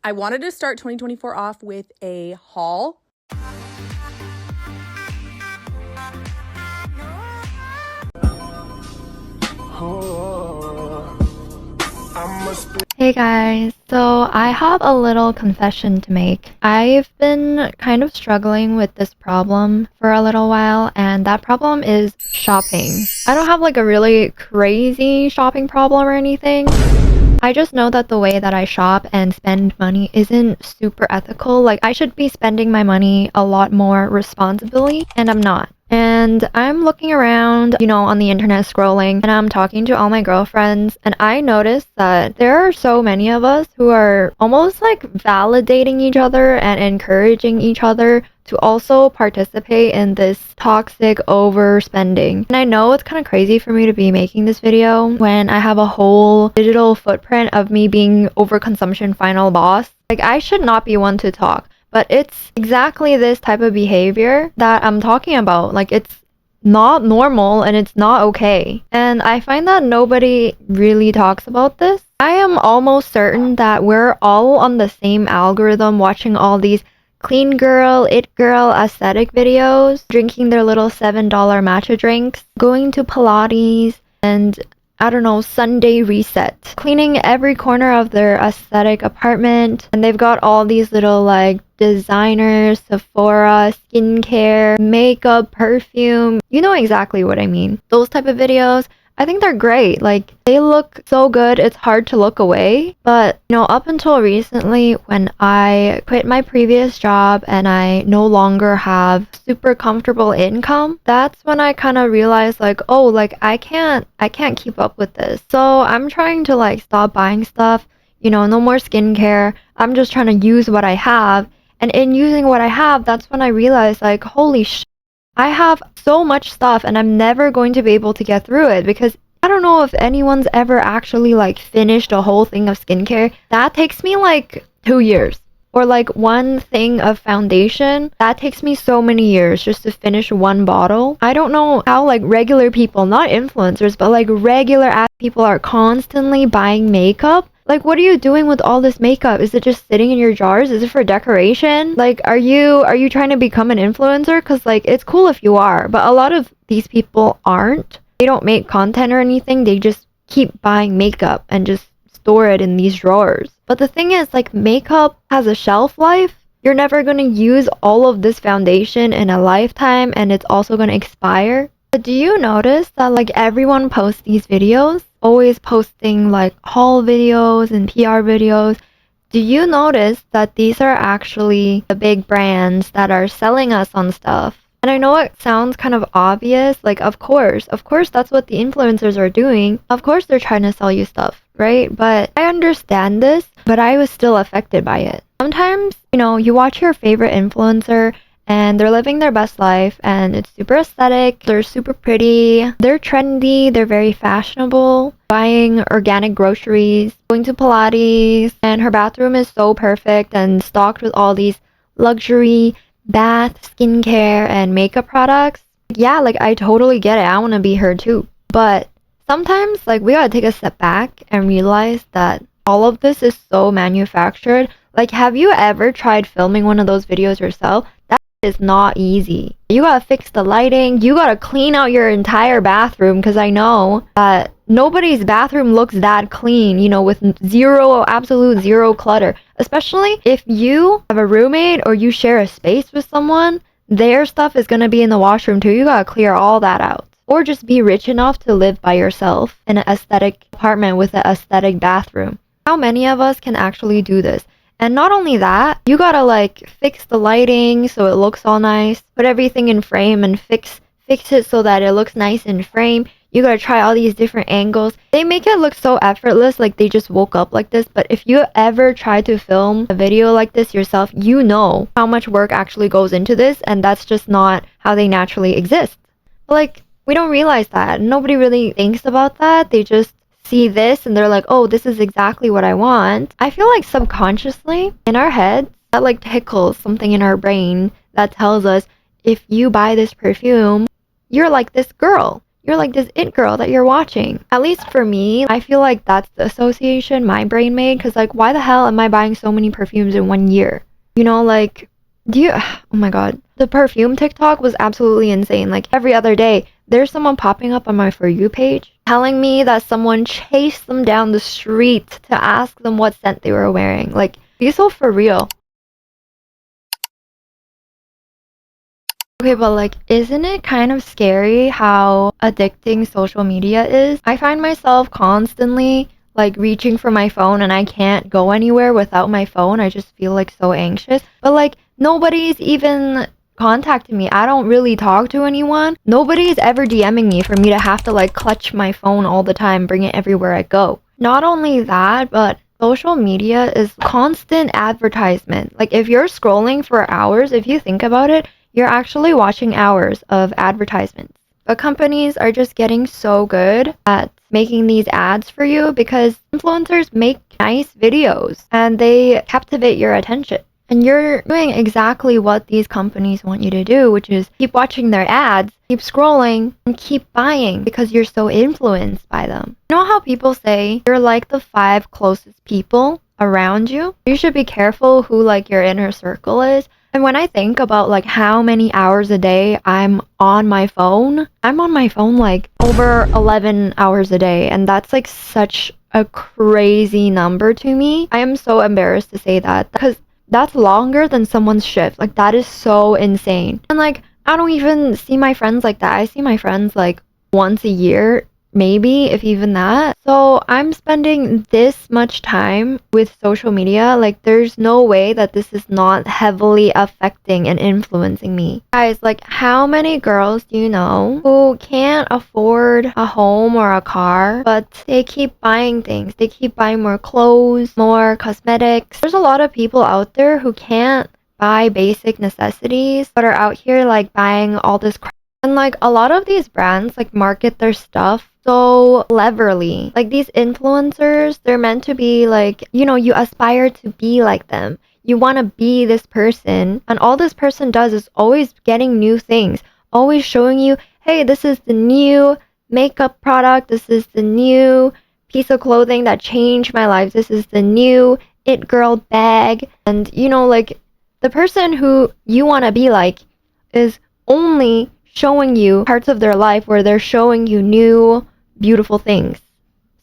I wanted to start 2024 off with a haul. Hey guys, so I have a little confession to make. I've been kind of struggling with this problem for a little while, and that problem is shopping. I don't have like a really crazy shopping problem or anything. I just know that the way that I shop and spend money isn't super ethical. Like, I should be spending my money a lot more responsibly, and I'm not. And I'm looking around, on the internet scrolling, and I'm talking to all my girlfriends, and I noticed that there are so many of us who are almost like validating each other and encouraging each other to also participate in this toxic overspending. And I know it's kind of crazy for me to be making this video when I have a whole digital footprint of me being overconsumption final boss. Like, I should not be one to talk. But it's exactly this type of behavior that I'm talking about. Like, it's not normal and it's not okay. And I find that nobody really talks about this. I am almost certain that we're all on the same algorithm watching all these clean girl, it girl aesthetic videos, drinking their little $7 matcha drinks, going to Pilates, and I don't know, Sunday reset, cleaning every corner of their aesthetic apartment, and they've got all these little like designers, Sephora, skincare, makeup, perfume. You know exactly what I mean. Those type of videos, I think they're great. Like, they look so good, it's hard to look away. But, up until recently, when I quit my previous job and I no longer have super comfortable income, that's when I kind of realized like, oh, like I can't keep up with this. So I'm trying to like stop buying stuff, no more skincare. I'm just trying to use what I have. And in using what I have, that's when I realized like, holy shit, I have so much stuff and I'm never going to be able to get through it, because I don't know if anyone's ever actually like finished a whole thing of skincare. That takes me like 2 years. Or like one thing of foundation, that takes me so many years just to finish one bottle. I don't know how like regular people, not influencers, but like regular ass people are constantly buying makeup. Like, what are you doing with all this makeup? Is it just sitting in your jars? Is it for decoration? Like, are you trying to become an influencer? Because like, it's cool if you are, but a lot of these people aren't. They don't make content or anything. They just keep buying makeup and just store it in these drawers. But the thing is, like, makeup has a shelf life. You're never going to use all of this foundation in a lifetime, and it's also going to expire. But do you notice that like everyone posts these videos? Always posting like haul videos and PR videos. Do you notice that these are actually the big brands that are selling us on stuff? And I know it sounds kind of obvious, like of course that's what the influencers are doing. Of course they're trying to sell you stuff, right? But I understand this, but I was still affected by it. Sometimes, you watch your favorite influencer and they're living their best life and it's super aesthetic, they're super pretty, they're trendy, they're very fashionable, buying organic groceries, going to Pilates, and her bathroom is so perfect and stocked with all these luxury bath, skincare, and makeup products. Yeah, like I totally get it. I want to be her too. But sometimes like we gotta take a step back and realize that all of this is so manufactured. Like, have you ever tried filming one of those videos yourself? That is not easy. You gotta fix the lighting, you gotta clean out your entire bathroom, because I know that nobody's bathroom looks that clean, with absolute zero clutter. Especially if you have a roommate or you share a space with someone, their stuff is gonna be in the washroom too. You gotta clear all that out. Or just be rich enough to live by yourself in an aesthetic apartment with an aesthetic bathroom. How many of us can actually do this? And not only that, you gotta like fix the lighting so it looks all nice, put everything in frame and fix it so that it looks nice in frame. You gotta try all these different angles. They make it look so effortless, like they just woke up like this. But if you ever try to film a video like this yourself, you know how much work actually goes into this, and that's just not how they naturally exist. But like, we don't realize that. Nobody really thinks about that. They just see this and they're like, oh, this is exactly what I want. I feel like subconsciously in our heads, that like tickles something in our brain that tells us, if you buy this perfume, you're like this girl. You're like this it girl that you're watching. At least for me, I feel like that's the association my brain made. Because, like, why the hell am I buying so many perfumes in 1 year? You know, like, do you, oh my god. The perfume TikTok was absolutely insane. Like, every other day, there's someone popping up on my For You page telling me that someone chased them down the street to ask them what scent they were wearing. Like, be so for real. Okay, but like, isn't it kind of scary how addicting social media is? I find myself constantly like reaching for my phone and I can't go anywhere without my phone. I just feel like so anxious. But like, nobody's even contacting me. I don't really talk to anyone. Nobody's ever DMing me for me to have to like clutch my phone all the time, bring it everywhere I go. Not only that, but social media is constant advertisement. Like, if you're scrolling for hours, if you think about it, you're actually watching hours of advertisements. But companies are just getting so good at making these ads for you because influencers make nice videos and they captivate your attention. And you're doing exactly what these companies want you to do, which is keep watching their ads, keep scrolling, and keep buying because you're so influenced by them. You know how people say you're like the 5 closest people around you? You should be careful who like your inner circle is. And when I think about like how many hours a day I'm on my phone like over 11 hours a day. And that's like such a crazy number to me. I am so embarrassed to say that because that's longer than someone's shift. Like, that is so insane. And like, I don't even see my friends like that. I see my friends like once a year, maybe, if even that. So I'm spending this much time with social media. Like, there's no way that this is not heavily affecting and influencing me. Guys, like, how many girls do you know who can't afford a home or a car, but they keep buying things? They keep buying more clothes, more cosmetics. There's a lot of people out there who can't buy basic necessities, but are out here like buying all this crap. And like, a lot of these brands like market their stuff so cleverly. Like, these influencers, they're meant to be like, you know, you aspire to be like them. You want to be this person. And all this person does is always getting new things, always showing you, hey, this is the new makeup product. This is the new piece of clothing that changed my life. This is the new it girl bag. And, you know, like, the person who you want to be like is only showing you parts of their life where they're showing you new, beautiful things.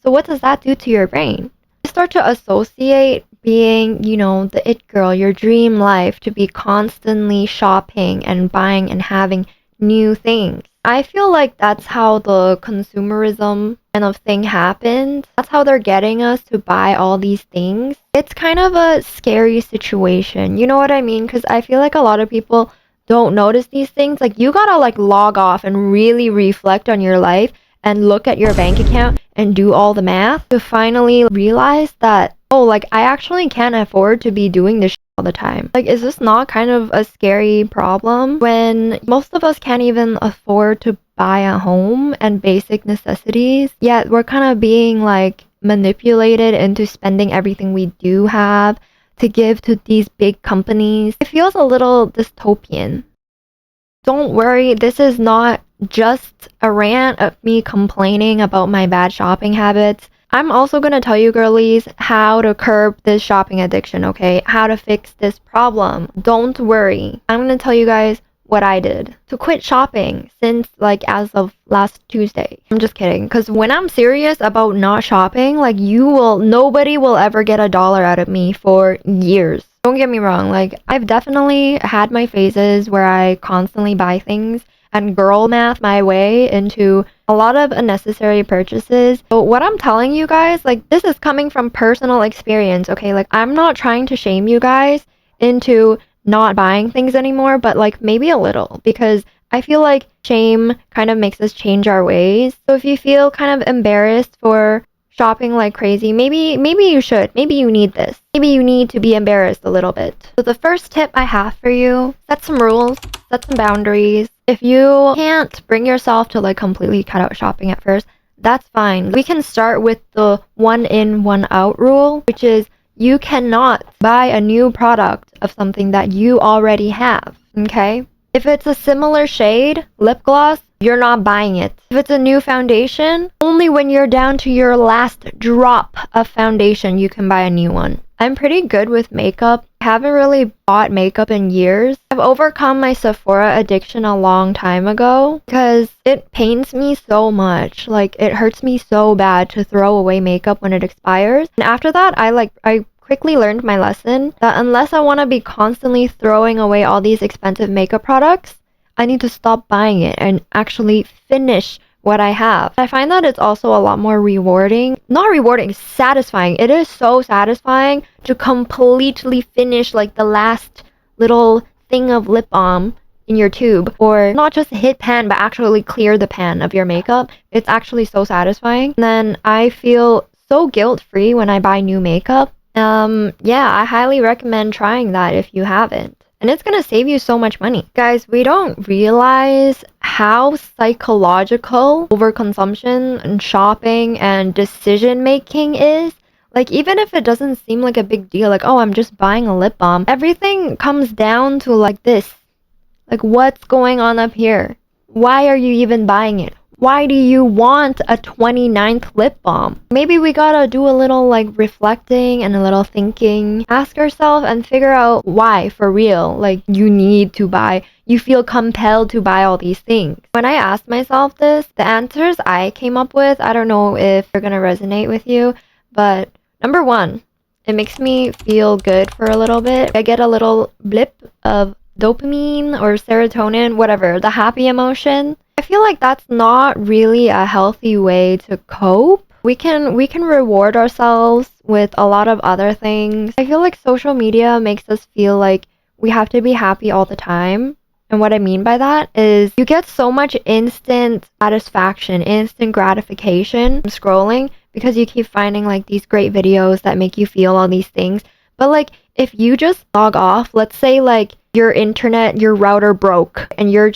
So what does that do to your brain? You start to associate being, you know, the it girl, your dream life, to be constantly shopping and buying and having new things. I feel like that's how the consumerism kind of thing happened. That's how they're getting us to buy all these things. It's kind of a scary situation. You know what I mean? Because I feel like a lot of people don't notice these things. Like, you gotta like log off and really reflect on your life and look at your bank account and do all the math to finally realize that, oh, like, I actually can't afford to be doing this all the time. Like, is this not kind of a scary problem when most of us can't even afford to buy a home and basic necessities, yet we're kind of being like manipulated into spending everything we do have to give to these big companies? It feels a little dystopian. Don't worry, this is not just a rant of me complaining about my bad shopping habits. I'm also going to tell you girlies how to curb this shopping addiction, okay? How to fix this problem. Don't worry. I'm going to tell you guys what I did to quit shopping since like as of last Tuesday. I'm just kidding, because when I'm serious about not shopping, like, nobody will ever get $1 out of me for years. Don't get me wrong, like, I've definitely had my phases where I constantly buy things and girl math my way into a lot of unnecessary purchases. But what I'm telling you guys, like, this is coming from personal experience, okay? Like, I'm not trying to shame you guys into not buying things anymore, but like, maybe a little, because I feel like shame kind of makes us change our ways. So if you feel kind of embarrassed for shopping like crazy, maybe you should. Maybe you need this. Maybe you need to be embarrassed a little bit. So the first tip I have for you, set some rules, set some boundaries. If you can't bring yourself to like completely cut out shopping at first, that's fine. We can start with the 1 in, 1 out rule, which is you cannot buy a new product of something that you already have, okay? If it's a similar shade lip gloss, you're not buying it. If it's a new foundation, only when you're down to your last drop of foundation you can buy a new one. I'm pretty good with makeup. I haven't really bought makeup in years. I've overcome my Sephora addiction a long time ago because it pains me so much. Like, it hurts me so bad to throw away makeup when it expires. And after that, I quickly learned my lesson that unless I want to be constantly throwing away all these expensive makeup products, I need to stop buying it and actually finish what I have. I find that it's also a lot more rewarding. Not rewarding, satisfying. It is so satisfying to completely finish like the last little thing of lip balm in your tube, or not just hit pan but actually clear the pan of your makeup. It's actually so satisfying. And then I feel so guilt-free when I buy new makeup. Yeah, I highly recommend trying that if you haven't. And it's gonna save you so much money. Guys, we don't realize how psychological overconsumption and shopping and decision making is. Like, even if it doesn't seem like a big deal, like, oh, I'm just buying a lip balm, everything comes down to like this. Like, what's going on up here? Why are you even buying it? Why do you want a 29th lip balm? Maybe we gotta do a little like reflecting and a little thinking. Ask yourself and figure out why for real. Like, you need to buy, you feel compelled to buy all these things. When I asked myself this, the answers I came up with, I don't know if they're gonna resonate with you, but number one, it makes me feel good for a little bit. I get a little blip of dopamine or serotonin, whatever, the happy emotion. I feel like that's not really a healthy way to cope. We can reward ourselves with a lot of other things. I feel like social media makes us feel like we have to be happy all the time. And what I mean by that is you get so much instant satisfaction, instant gratification from scrolling because you keep finding like these great videos that make you feel all these things. But like, if you just log off, let's say like your router broke and you're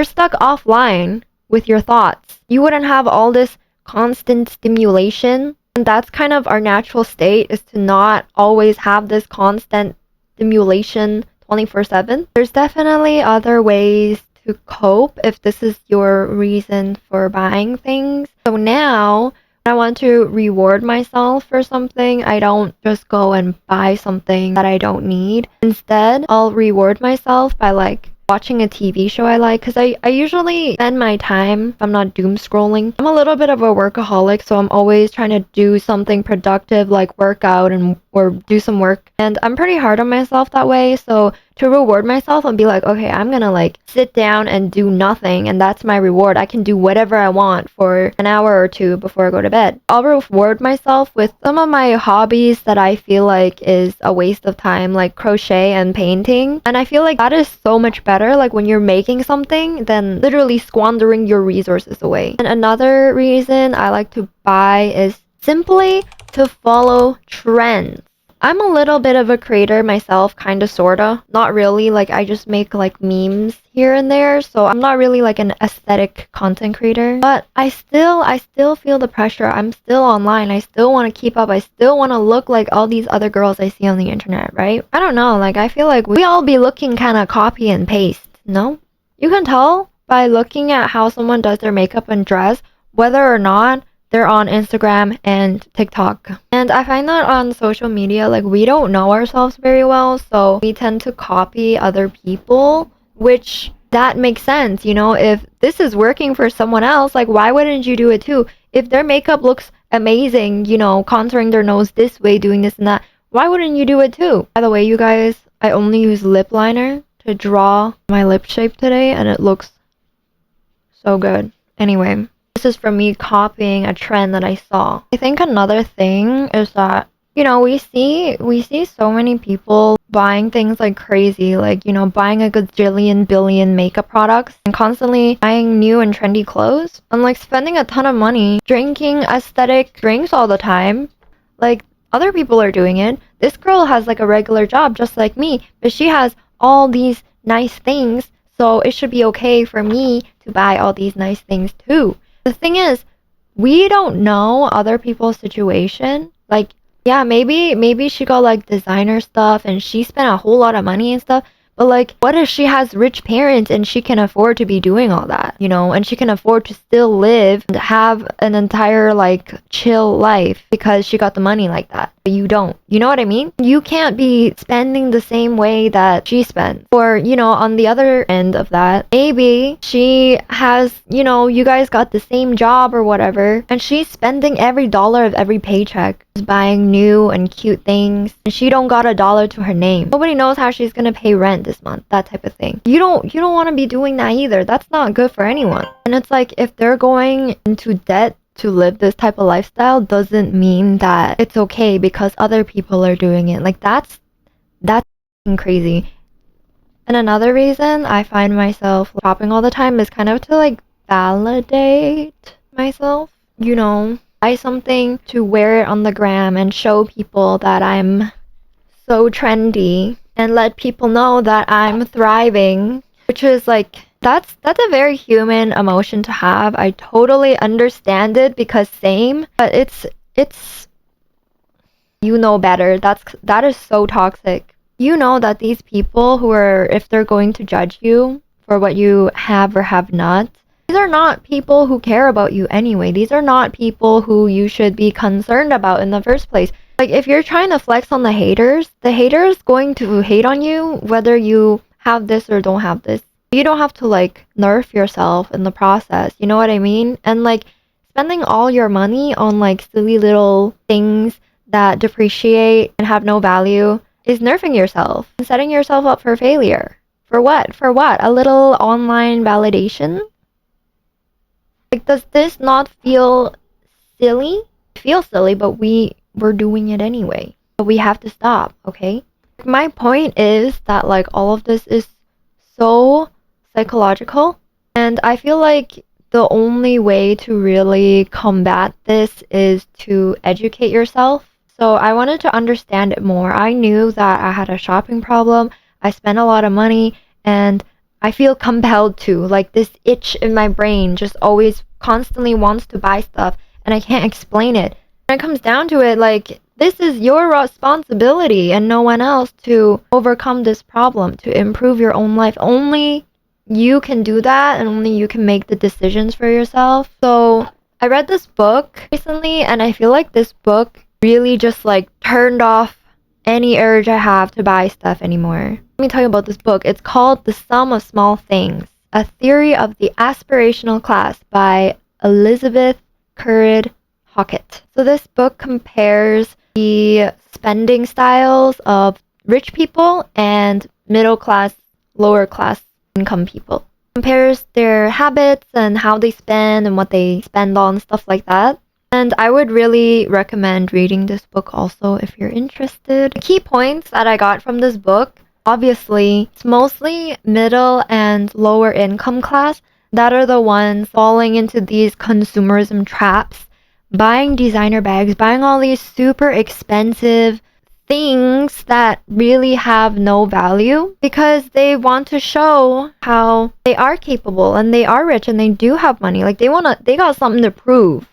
stuck offline with your thoughts. You wouldn't have all this constant stimulation. And that's kind of our natural state, is to not always have this constant stimulation 24/7. There's definitely other ways to cope if this is your reason for buying things. So now, when I want to reward myself for something, I don't just go and buy something that I don't need. Instead, I'll reward myself by like watching a TV show I like, because I usually spend my time, if I'm not doom scrolling. I'm a little bit of a workaholic, so I'm always trying to do something productive like work out or do some work. And I'm pretty hard on myself that way, so to reward myself and be like, okay, I'm gonna like sit down and do nothing, and that's my reward. I can do whatever I want for an hour or two before I go to bed. I'll reward myself with some of my hobbies that I feel like is a waste of time, like crochet and painting. And I feel like that is so much better, like when you're making something, than literally squandering your resources away. And another reason I like to buy is simply to follow trends. I'm a little bit of a creator myself, kinda sorta. Not really, like I just make like memes here and there, so I'm not really like an aesthetic content creator. But I still feel the pressure. I'm still online. I still want to keep up. I still want to look like all these other girls I see on the internet, right? I don't know, like I feel like we all be looking kind of copy and paste, no? You can tell by looking at how someone does their makeup and dress whether or not they're on Instagram and TikTok. And I find that on social media, like we don't know ourselves very well, so we tend to copy other people, which that makes sense, you know? If this is working for someone else, like why wouldn't you do it too? If their makeup looks amazing, you know, contouring their nose this way, doing this and that, why wouldn't you do it too? By the way, you guys, I only use lip liner to draw my lip shape today, and it looks so good. Anyway, this is from me copying a trend that I saw. I think another thing is that, you know, we see so many people buying things like crazy, like, you know, buying a gajillion billion makeup products and constantly buying new and trendy clothes, and like spending a ton of money drinking aesthetic drinks all the time. Like, other people are doing it. This girl has like a regular job just like me, but she has all these nice things, so it should be okay for me to buy all these nice things too. The thing is, we don't know other people's situation. Like, yeah, maybe she got like designer stuff and she spent a whole lot of money and stuff, But like, what if she has rich parents and she can afford to be doing all that, you know, and she can afford to still live and have an entire like chill life because she got the money like that. But you don't. You know what I mean? You can't be spending the same way that she spends. Or, you know, on the other end of that, maybe she has, you know, you guys got the same job or whatever, and she's spending every dollar of every paycheck buying new and cute things, and she don't got a dollar to her name. Nobody knows how she's gonna pay rent this month, that type of thing. You don't want to be doing that either. That's not good for anyone. And it's like, if they're going into debt to live this type of lifestyle, doesn't mean that it's okay because other people are doing it. Like, that's crazy. And another reason I find myself shopping all the time is kind of to like validate myself, you know, buy something to wear it on the gram and show people that I'm so trendy and let people know that I'm thriving, which is like, that's a very human emotion to have. I totally understand it because same, but it's you know better. That is so toxic. You know that these people who are, if they're going to judge you for what you have or have not, these are not people who care about you anyway. These are not people who you should be concerned about in the first place. Like, if you're trying to flex on the haters going to hate on you whether you have this or don't have this. You don't have to like nerf yourself in the process. You know what I mean? And like, spending all your money on like silly little things that depreciate and have no value is nerfing yourself and setting yourself up for failure. For what? For what? A little online validation? Like, does this not feel silly? It feels silly, but we're doing it anyway. But we have to stop, okay? My point is that like all of this is so psychological, and I feel like the only way to really combat this is to educate yourself. So I wanted to understand it more. I knew that I had a shopping problem. I spent a lot of money, and I feel compelled to, like, this itch in my brain just always constantly wants to buy stuff, and I can't explain it. When it comes down to it, like, this is your responsibility and no one else to overcome this problem, to improve your own life. Only you can do that, and only you can make the decisions for yourself. So I read this book recently, and I feel like this book really just like turned off any urge I have to buy stuff anymore. Let me tell you about this book. It's called The Sum of Small Things, A Theory of the Aspirational Class by Elizabeth Currid Hockett. So this book compares the spending styles of rich people and middle class, lower class income people. Compares their habits and how they spend and what they spend on, stuff like that. And I would really recommend reading this book also if you're interested. The key points that I got from this book, obviously, it's mostly middle and lower income class that are the ones falling into these consumerism traps, buying designer bags, buying all these super expensive things that really have no value because they want to show how they are capable and they are rich and they do have money. Like, they got something to prove.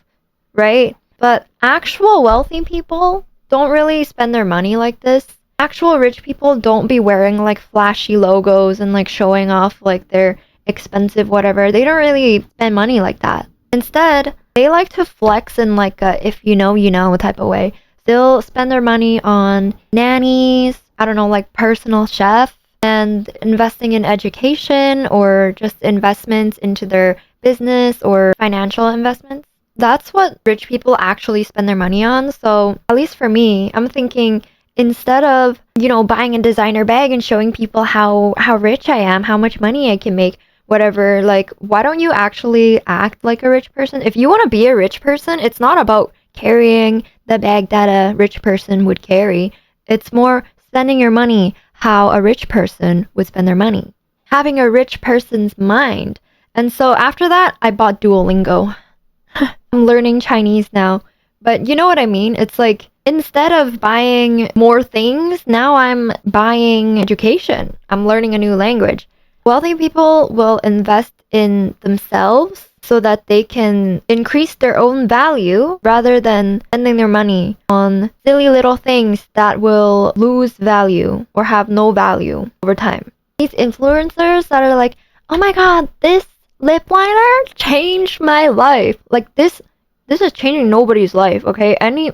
Right? But actual wealthy people don't really spend their money like this. Actual rich people don't be wearing like flashy logos and like showing off like their expensive whatever. They don't really spend money like that. Instead, they like to flex in like a if you know type of way. They'll spend their money on nannies, I don't know, like personal chef, and investing in education or just investments into their business or financial investments. That's what rich people actually spend their money on. So at least for me, I'm thinking instead of, you know, buying a designer bag and showing people how rich I am, how much money I can make, whatever, like, why don't you actually act like a rich person? If you want to be a rich person, it's not about carrying the bag that a rich person would carry. It's more spending your money how a rich person would spend their money. Having a rich person's mind. And so after that, I bought Duolingo. I'm learning Chinese now, but you know what I mean? It's like, instead of buying more things, now I'm buying education. I'm learning a new language. Wealthy people will invest in themselves so that they can increase their own value rather than spending their money on silly little things that will lose value or have no value over time. these influencers that are like, oh my god, this lip liner changed my life. Like this is changing nobody's life, okay? Any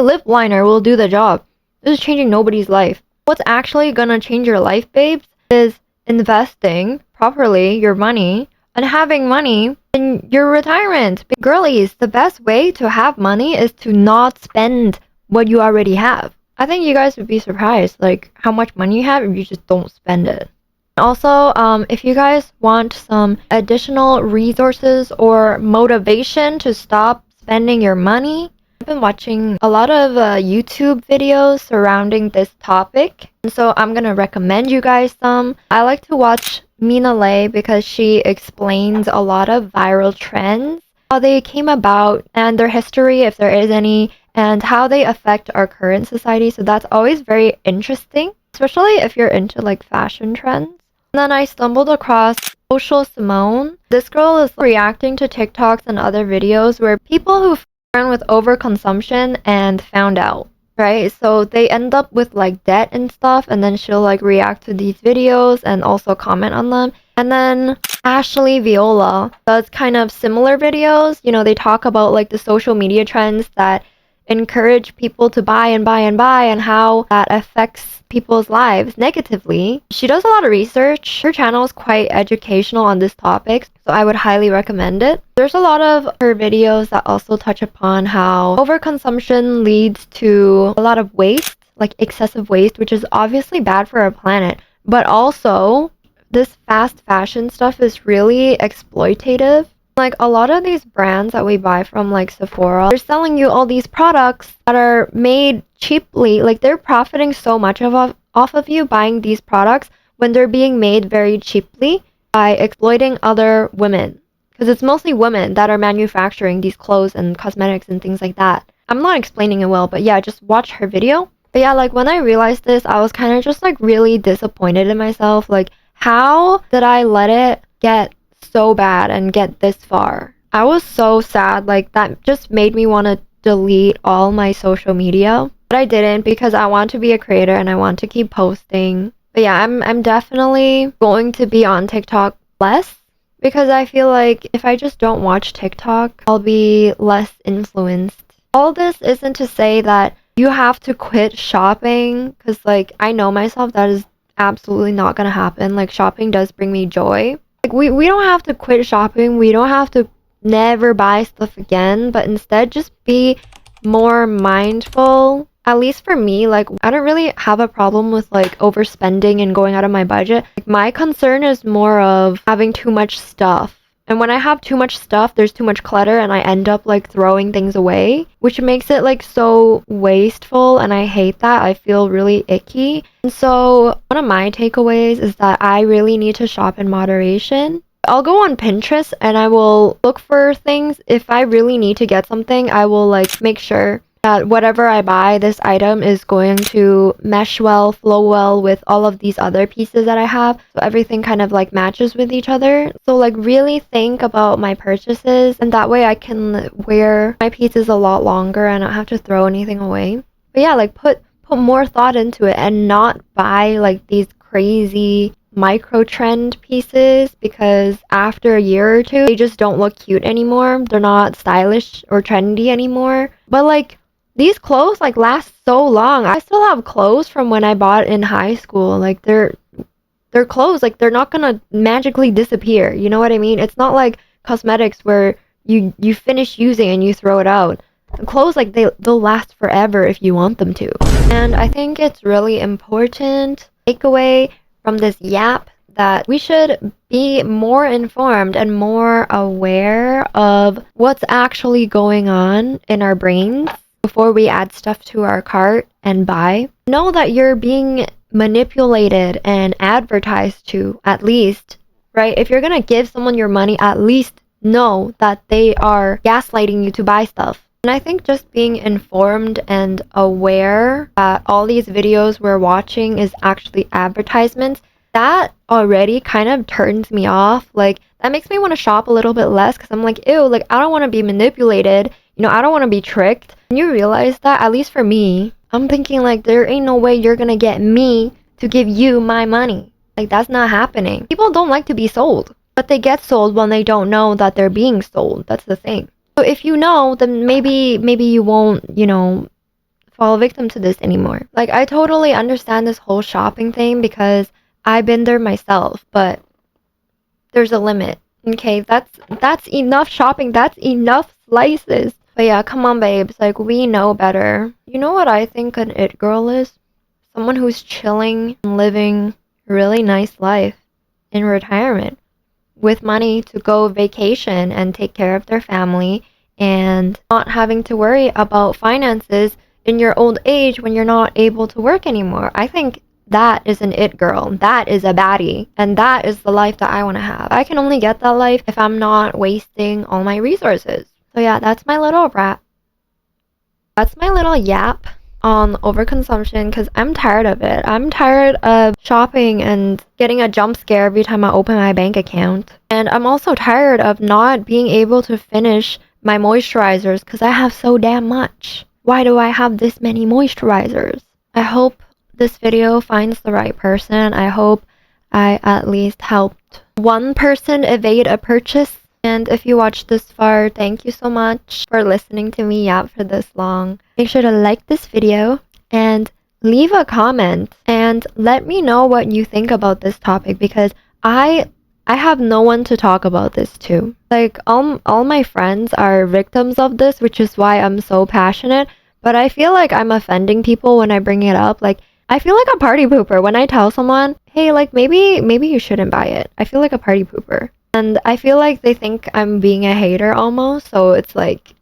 lip liner will do the job. This is changing nobody's life. What's actually gonna change your life, babes, is investing properly your money and having money in your retirement. Girlies, the best way to have money is to not spend what you already have. I think you guys would be surprised, like, how much money you have if you just don't spend it. Also, if you guys want some additional resources or motivation to stop spending your money, I've been watching a lot of YouTube videos surrounding this topic, and so I'm gonna recommend you guys some. I like to watch Mina Lei because she explains a lot of viral trends, how they came about, and their history, if there is any, and how they affect our current society. So that's always very interesting, especially if you're into like fashion trends. And then I stumbled across Social Simone. This girl is reacting to TikToks and other videos where people who with overconsumption and found out, right? So they end up with like debt and stuff, and then she'll like react to these videos and also comment on them. And then Ashley Viola does kind of similar videos. You know, they talk about like the social media trends that encourage people to buy and buy and buy and how that affects people's lives negatively. She does a lot of research. Her channel is quite educational on this topic, so I would highly recommend it. There's a lot of her videos that also touch upon how overconsumption leads to a lot of waste, like excessive waste, which is obviously bad for our planet, but also this fast fashion stuff is really exploitative. Like a lot of these brands that we buy from like Sephora, they're selling you all these products that are made cheaply. Like they're profiting so much off of you buying these products when they're being made very cheaply by exploiting other women. Because it's mostly women that are manufacturing these clothes and cosmetics and things like that. I'm not explaining it well, but yeah, just watch her video. But yeah, like when I realized this, I was kind of just like really disappointed in myself. Like, how did I let it get so bad and get this far? I was so sad. Like that just made me want to delete all my social media, but I didn't because I want to be a creator and I want to keep posting. But yeah, I'm definitely going to be on TikTok less because I feel like if I just don't watch TikTok, I'll be less influenced. All this isn't to say that you have to quit shopping, because like I know myself that is absolutely not gonna happen. Like shopping does bring me joy. Like we don't have to quit shopping. We don't have to never buy stuff again, but instead just be more mindful. At least for me, like I don't really have a problem with like overspending and going out of my budget. Like, my concern is more of having too much stuff. And when I have too much stuff, there's too much clutter and I end up like throwing things away, which makes it like so wasteful, and I hate that. I feel really icky. And so one of my takeaways is that I really need to shop in moderation. I'll go on Pinterest and I will look for things. If I really need to get something, I will like make sure that whatever I buy, this item is going to mesh well, flow well with all of these other pieces that I have. So everything kind of like matches with each other. So like really think about my purchases, and that way I can wear my pieces a lot longer and not have to throw anything away. But yeah, like put more thought into it and not buy like these crazy micro trend pieces, because after a year or two they just don't look cute anymore. They're not stylish or trendy anymore. But like these clothes like last so long. I still have clothes from when I bought in high school. Like they're clothes, like they're not gonna magically disappear. You know what I mean? It's not like cosmetics where you finish using and you throw it out. The clothes, like they'll last forever if you want them to. And I think it's really important takeaway from this yap that we should be more informed and more aware of what's actually going on in our brains before we add stuff to our cart and buy. Know that you're being manipulated and advertised to, at least, right? If you're gonna give someone your money, at least know that they are gaslighting you to buy stuff. And I think just being informed and aware that all these videos we're watching is actually advertisements, that already kind of turns me off. Like that makes me want to shop a little bit less, because I'm like, ew, like I don't want to be manipulated. You know, I don't want to be tricked. And you realize that, at least for me, I'm thinking like there ain't no way you're gonna get me to give you my money. Like, that's not happening. People don't like to be sold, but they get sold when they don't know that they're being sold. That's the thing. So if you know, then maybe you won't, fall victim to this anymore. Like, I totally understand this whole shopping thing because I've been there myself, but there's a limit. Okay, that's enough shopping. That's enough slices. But yeah, come on, babes. Like, we know better. You know what I think an it girl is? Someone who's chilling and living a really nice life in retirement with money to go vacation and take care of their family and not having to worry about finances in your old age when you're not able to work anymore. I think that is an it girl. That is a baddie. And that is the life that I want to have. I can only get that life if I'm not wasting all my resources. So yeah, that's my little rap. That's my little yap on overconsumption because I'm tired of it. I'm tired of shopping and getting a jump scare every time I open my bank account. And I'm also tired of not being able to finish my moisturizers because I have so damn much. Why do I have this many moisturizers? I hope this video finds the right person. I hope I at least helped one person evade a purchase. And if you watched this far, thank you so much for listening to me yap for this long. Make sure to like this video and leave a comment and let me know what you think about this topic because I have no one to talk about this to. Like, all my friends are victims of this, which is why I'm so passionate. But I feel like I'm offending people when I bring it up. Like, I feel like a party pooper when I tell someone, hey, like, maybe you shouldn't buy it. I feel like a party pooper. And I feel like they think I'm being a hater almost. So it's like,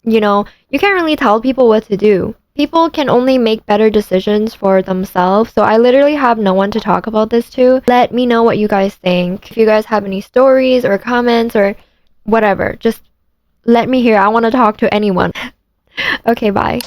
you can't really tell people what to do. People can only make better decisions for themselves. So I literally have no one to talk about this to. Let me know what you guys think. If you guys have any stories or comments or whatever, just let me hear. I want to talk to anyone. Okay, bye.